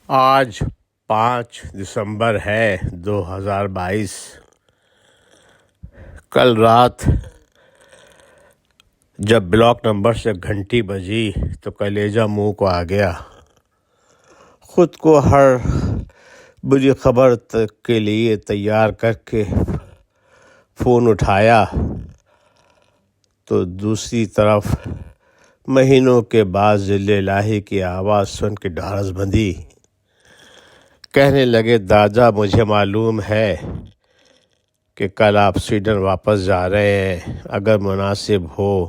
آج 5 دسمبر ہے 2022۔ کل رات جب بلاک نمبر سے گھنٹی بجی تو کلیجہ منہ کو آ گیا۔ خود کو ہر بری خبر کے لیے تیار کر کے فون اٹھایا تو دوسری طرف مہینوں کے بعد ذل الہی کی آواز سن کے ڈھارس بندھی۔ کہنے لگے، دادا مجھے معلوم ہے کہ کل آپ سویڈن واپس جا رہے ہیں۔ اگر مناسب ہو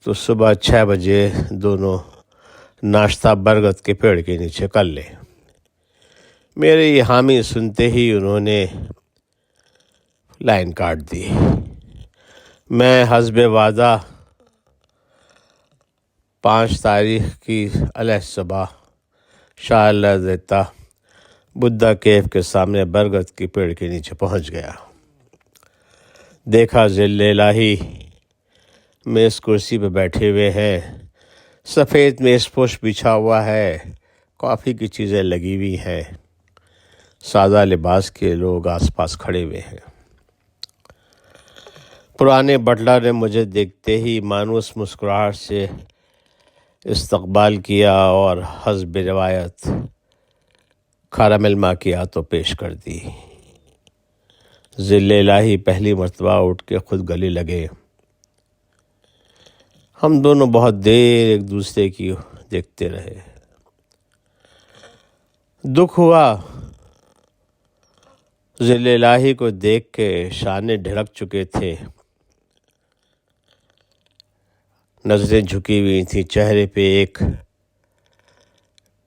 تو صبح 6 بجے دونوں ناشتہ برگد کے پیڑ کے نیچے کر لیں۔ میرے یہ حامی سنتے ہی انہوں نے لائن کاٹ دی۔ میں حسب وعدہ 5 تاریخ کی علیہ صبح شاہ اللہ دیتا بدھا کیف کے سامنے برگد کے پیڑ کے نیچے پہنچ گیا۔ دیکھا ذل الہی میز کرسی پہ بیٹھے ہوئے ہیں، سفید میز پوش بچھا ہوا ہے، کافی کی چیزیں لگی ہوئی ہیں، سادہ لباس کے لوگ آس پاس کھڑے ہوئے ہیں۔ پرانے بٹلر نے مجھے دیکھتے ہی مانوس مسکراہٹ سے استقبال کیا اور حسب روایت کھارامل ماکیاتو پیش کر دی۔ ذل الہی پہلی مرتبہ اٹھ کے خود گلے لگے۔ ہم دونوں بہت دیر ایک دوسرے کی دیکھتے رہے۔ دکھ ہوا ذل الہی کو دیکھ کے، شانے ڈھڑک چکے تھے، نظریں جھکی ہوئی تھیں، چہرے پہ ایک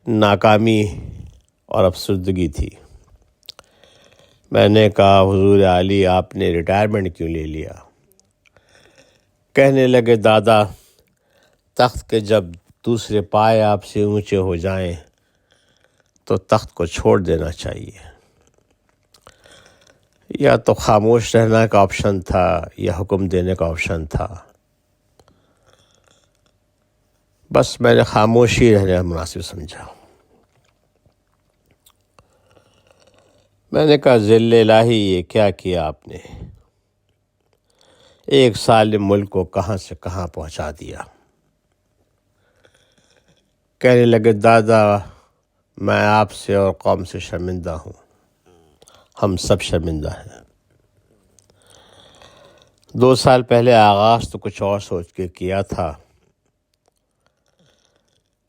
ناکامی اور افسردگی تھی۔ میں نے کہا، حضور عالی آپ نے ریٹائرمنٹ کیوں لے لیا؟ کہنے لگے، دادا تخت کے جب دوسرے پائے آپ سے اونچے ہو جائیں تو تخت کو چھوڑ دینا چاہیے۔ یا تو خاموش رہنا کا آپشن تھا یا حکم دینے کا آپشن تھا۔ بس میں نے خاموشی رہنا مناسب سمجھا۔ میں نے کہا، ذل الہی یہ کیا کیا آپ نے؟ 1 سال نے ملک کو کہاں سے کہاں پہنچا دیا۔ کہنے لگے، دادا میں آپ سے اور قوم سے شرمندہ ہوں، ہم سب شرمندہ ہیں۔ 2 سال پہلے آغاز تو کچھ اور سوچ کے کیا تھا،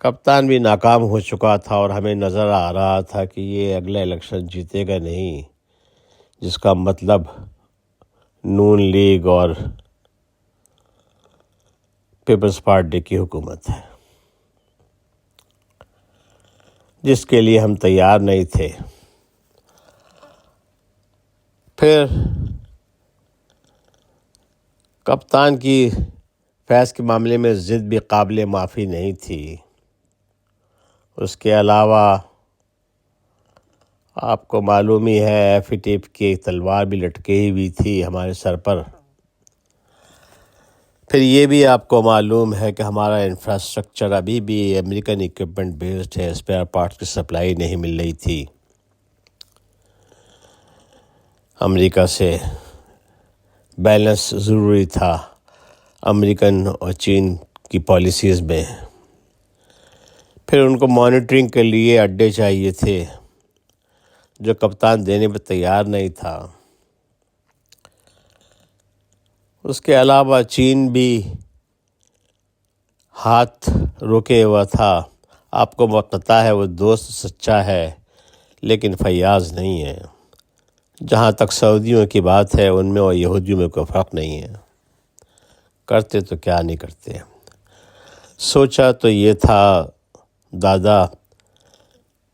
کپتان بھی ناکام ہو چکا تھا اور ہمیں نظر آ رہا تھا کہ یہ اگلا الیکشن جیتے گا نہیں، جس کا مطلب نون لیگ اور پیپلز پارٹی کی حکومت ہے، جس کے لیے ہم تیار نہیں تھے۔ پھر کپتان کی فیض کے معاملے میں ضد بھی قابل معافی نہیں تھی۔ اس کے علاوہ آپ کو معلوم ہی ہے ایف ٹیپ کی تلوار بھی لٹکے ہوئی تھی ہمارے سر پر۔ پھر یہ بھی آپ کو معلوم ہے کہ ہمارا انفراسٹرکچر ابھی بھی امریکن ایکوپمنٹ بیسڈ ہے، اسپیئر پارٹس کی سپلائی نہیں مل رہی تھی امریکہ سے۔ بیلنس ضروری تھا امریکن اور چین کی پالیسیز میں۔ پھر ان کو مانیٹرنگ کے لیے اڈے چاہیے تھے جو کپتان دینے پہ تیار نہیں تھا۔ اس کے علاوہ چین بھی ہاتھ روکے ہوا تھا۔ آپ کو پتہ ہے وہ دوست سچا ہے لیکن فیاض نہیں ہے۔ جہاں تک سعودیوں کی بات ہے، ان میں اور یہودیوں میں کوئی فرق نہیں ہے، کرتے تو کیا نہیں کرتے۔ سوچا تو یہ تھا دادا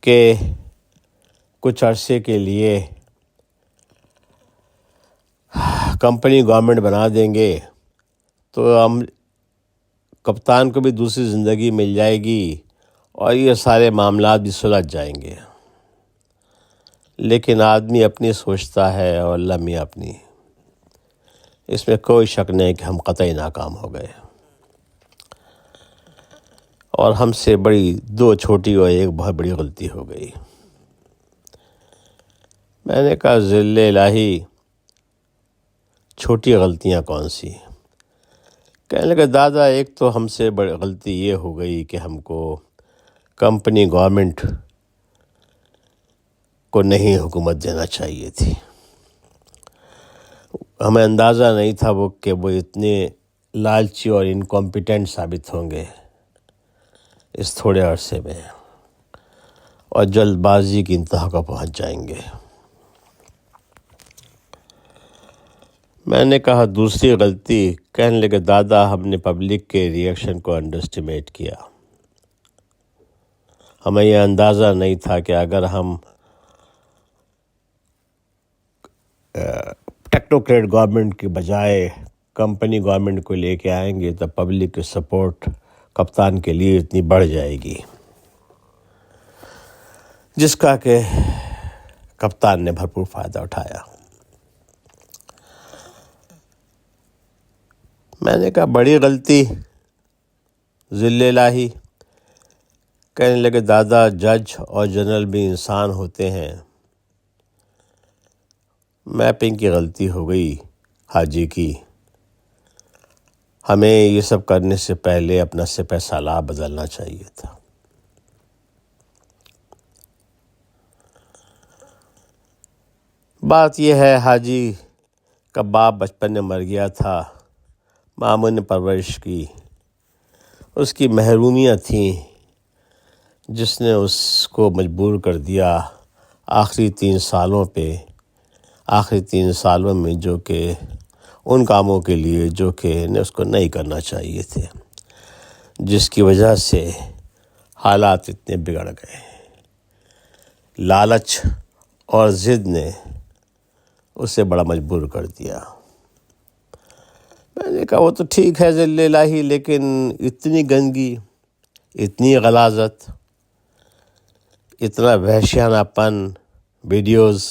کہ کچھ عرصے کے لیے کمپنی گورنمنٹ بنا دیں گے تو ہم کپتان کو بھی دوسری زندگی مل جائے گی اور یہ سارے معاملات بھی سلجھ جائیں گے۔ لیکن آدمی اپنی سوچتا ہے اور اللہ میاں اپنی۔ اس میں کوئی شک نہیں کہ ہم قطعی ناکام ہو گئے اور ہم سے بڑی 2 چھوٹی اور 1 بہت بڑی غلطی ہو گئی۔ میں نے کہا ذل الہی چھوٹی غلطیاں کون سی؟ کہنے لگا دادا ایک تو ہم سے بڑی غلطی یہ ہو گئی کہ ہم کو کمپنی گورنمنٹ کو نہیں حکومت دینا چاہیے تھی۔ ہمیں اندازہ نہیں تھا کہ وہ اتنے لالچی اور انکمپیٹنٹ ثابت ہوں گے اس تھوڑے عرصے میں، اور جلد بازی کی انتہا کو پہنچ جائیں گے۔ میں نے کہا دوسری غلطی؟ کہنے لگے دادا ہم نے پبلک کے ریئیکشن کو انڈر اسٹیمیٹ کیا۔ ہمیں یہ اندازہ نہیں تھا کہ اگر ہم ٹیکنوکریٹ گورنمنٹ کی بجائے کمپنی گورنمنٹ کو لے کے آئیں گے تو پبلک کی سپورٹ کپتان کے لیے اتنی بڑھ جائے گی، جس کا کہ کپتان نے بھرپور فائدہ اٹھایا۔ میں نے کہا بڑی غلطی ذل الہی؟ کہنے لگے دادا جج اور جنرل بھی انسان ہوتے ہیں، میپنگ کی غلطی ہو گئی حاجی کی، ہمیں یہ سب کرنے سے پہلے اپنا سپہ سالار بدلنا چاہیے تھا۔ بات یہ ہے حاجی کا باپ بچپن میں مر گیا تھا، ماموں نے پرورش کی، اس کی محرومیاں تھیں جس نے اس کو مجبور کر دیا آخری 3 سالوں میں جو کہ ان کاموں کے لیے جو کہ اس کو نہیں کرنا چاہیے تھے، جس کی وجہ سے حالات اتنے بگڑ گئے۔ لالچ اور ضد نے اسے بڑا مجبور کر دیا۔ میں نے کہا وہ تو ٹھیک ہے ذل الہی، لیکن اتنی گندگی، اتنی غلاظت، اتنا وحشیانہ پن، ویڈیوز۔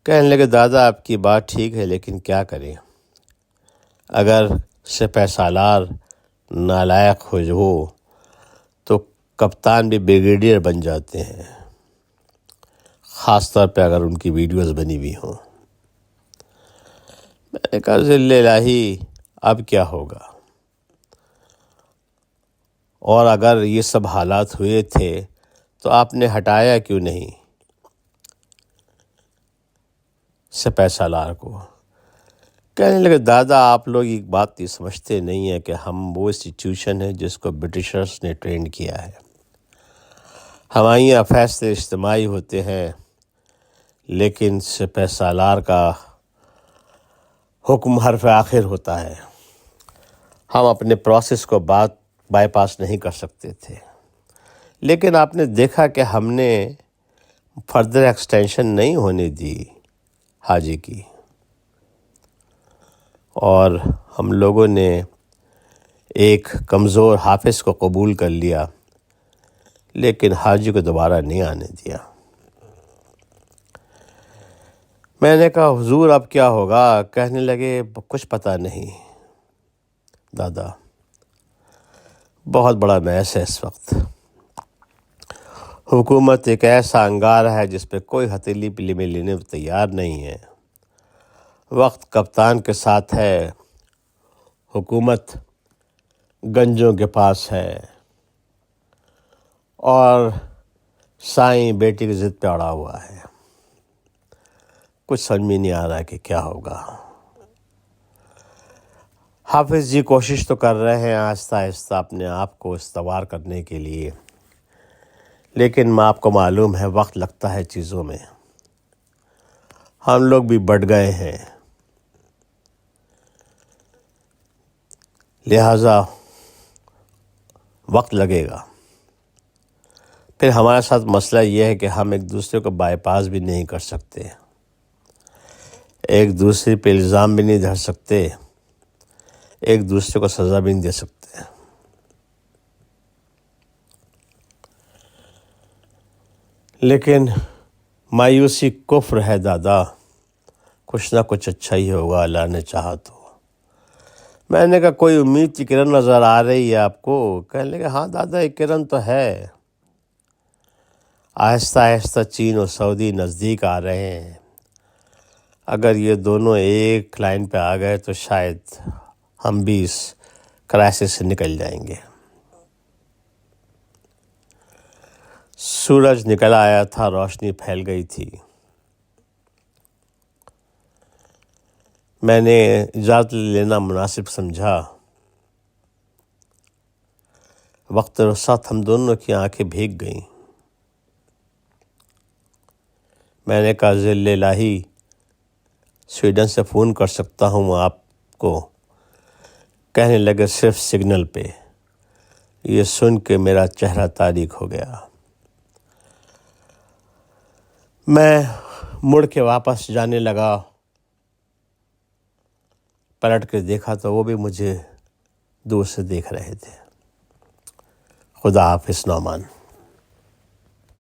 کہنے لگے دادا آپ کی بات ٹھیک ہے لیکن کیا کریں، اگر سپہ سالار نالائق ہو تو کپتان بھی بریگیڈیئر بن جاتے ہیں، خاص طور پہ اگر ان کی ویڈیوز بنی ہوئی ہوں۔ میں نے کہا ذل الہی اب کیا ہوگا؟ اور اگر یہ سب حالات ہوئے تھے تو آپ نے ہٹایا کیوں نہیں سپہ سالار کو؟ کہنے لگے دادا آپ لوگ ایک بات یہ سمجھتے نہیں ہیں کہ ہم وہ انسٹیٹیوشن ہے جس کو برٹشرز نے ٹرین کیا ہے۔ ہمارے یہاں فیصلے اجتماعی ہوتے ہیں لیکن سپہ سالار کا حکم حرف آخر ہوتا ہے، ہم اپنے پروسیس کو بائی پاس نہیں کر سکتے تھے۔ لیکن آپ نے دیکھا کہ ہم نے فردر ایکسٹینشن نہیں ہونے دی حاجی کی، اور ہم لوگوں نے ایک کمزور حافظ کو قبول کر لیا لیکن حاجی کو دوبارہ نہیں آنے دیا۔ میں نے کہا حضور اب کیا ہوگا؟ کہنے لگے کچھ پتہ نہیں دادا، بہت بڑا میس ہے اس وقت۔ حکومت ایک ایسا انگار ہے جس پہ کوئی ہتھیلی پلی میں لینے کو تیار نہیں ہے۔ وقت کپتان کے ساتھ ہے، حکومت گنجوں کے پاس ہے، اور سائیں بیٹی کی ضد پہ اڑا ہوا ہے۔ کچھ سمجھ میں نہیں آ رہا کہ کیا ہوگا۔ حافظ جی کوشش تو کر رہے ہیں آہستہ آہستہ اپنے آپ کو استوار کرنے کے لیے، لیکن آپ کو معلوم ہے وقت لگتا ہے چیزوں میں۔ ہم لوگ بھی بڑھ گئے ہیں، لہٰذا وقت لگے گا۔ پھر ہمارے ساتھ مسئلہ یہ ہے کہ ہم ایک دوسرے کو بائی پاس بھی نہیں کر سکتے، ایک دوسرے پہ الزام بھی نہیں دھر سکتے، ایک دوسرے کو سزا بھی نہیں دے سکتے۔ لیکن مایوسی کفر ہے دادا، کچھ نہ کچھ اچھا ہی ہوگا اللہ نے چاہا تو۔ میں نے کہا کوئی امید کی کرن نظر آ رہی ہے آپ کو؟ کہنے لگے ہاں دادا ایک کرن تو ہے، آہستہ آہستہ چین اور سعودی نزدیک آ رہے ہیں، اگر یہ دونوں ایک لائن پہ آ گئے تو شاید ہم بھی اس کرائسس سے نکل جائیں گے۔ سورج نکل آیا تھا، روشنی پھیل گئی تھی۔ میں نے اجازت لینا مناسب سمجھا۔ وقت رخصت ہم دونوں کی آنکھیں بھیگ گئیں۔ میں نے کہا ذل الہی سویڈن سے فون کر سکتا ہوں آپ کو؟ کہنے لگے صرف سگنل پہ۔ یہ سن کے میرا چہرہ تاریک ہو گیا۔ میں مڑ کے واپس جانے لگا، پلٹ کے دیکھا تو وہ بھی مجھے دور سے دیکھ رہے تھے۔ خدا حافظ نعمان۔